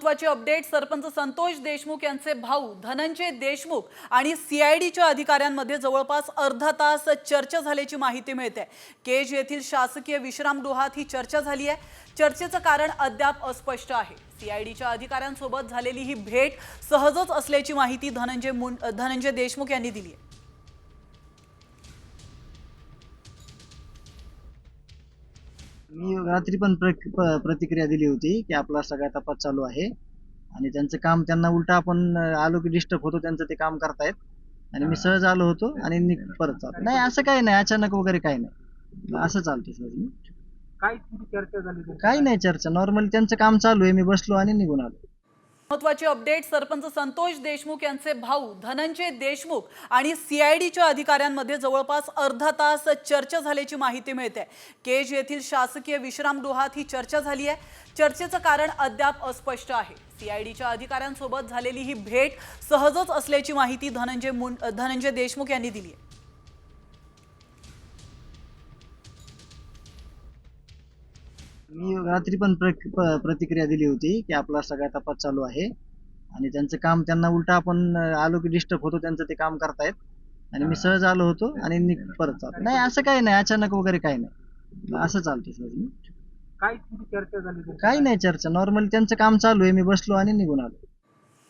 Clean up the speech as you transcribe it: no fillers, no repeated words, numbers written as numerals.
महत्त्वाची अपडेट. सरपंच संतोष देशमुख यांचे भाऊ धनंजय देशमुख आणि सीआयडीच्या अधिकाऱ्यांमध्ये जवळपास अर्धा तास चर्चा झाल्याची माहिती मिळते. केज येथील शासकीय विश्रामगृहात ही चर्चा झाली आहे. चर्चेचं कारण अद्याप अस्पष्ट आहे. सीआयडीच्या अधिकाऱ्यांसोबत झालेली ही भेट सहजच असल्याची माहिती धनंजय देशमुख यांनी दिली आहे. मी रात्री पण प्रतिक्रिया दिली होती की आपला सगळा तपास चालू आहे आणि त्यांचं काम त्यांना उलटा आपण आलो की डिस्टर्ब होतो, त्यांचं ते काम करतायत आणि मी सहज आलो होतो आणि परत चालतो. नाही असं काही नाही, अचानक वगैरे काही नाही, असं चालतं सहज. मी काय चर्चा झाली? काही नाही चर्चा, नॉर्मली त्यांचं काम चालू आहे, मी बसलो आणि निघून आलो. महत्त्वाची अपडेट. सरपंच संतोष देशमुख यांचे भाऊ धनंजय देशमुख आणि सीआयडीच्या अधिकाऱ्यांमध्ये जवळपास अर्धा तास चर्चा झाल्याची माहिती मिळते. केज येथील शासकीय विश्रामगृहात ही चर्चा झाली आहे. चर्चेचं कारण अद्याप अस्पष्ट आहे. सीआयडीच्या अधिकाऱ्यांसोबत झालेली ही भेट सहजच असल्याची माहिती धनंजय देशमुख यांनी दिली आहे. मी रात्री पण प्रतिक्रिया दिली होती की आपला सगळा तपास चालू आहे आणि त्यांचं काम त्यांना उलटा आपण आलो की डिस्टर्ब होतो, त्यांचं ते काम करतायत आणि मी सहज आलो होतो आणि परत चालतो. नाही असं काही नाही, अचानक वगैरे काही नाही, असं चालतं सहज. मी काय चर्चा झाली? काही नाही चर्चा, नॉर्मली त्यांचं काम चालू आहे, मी बसलो आणि निघून आलो.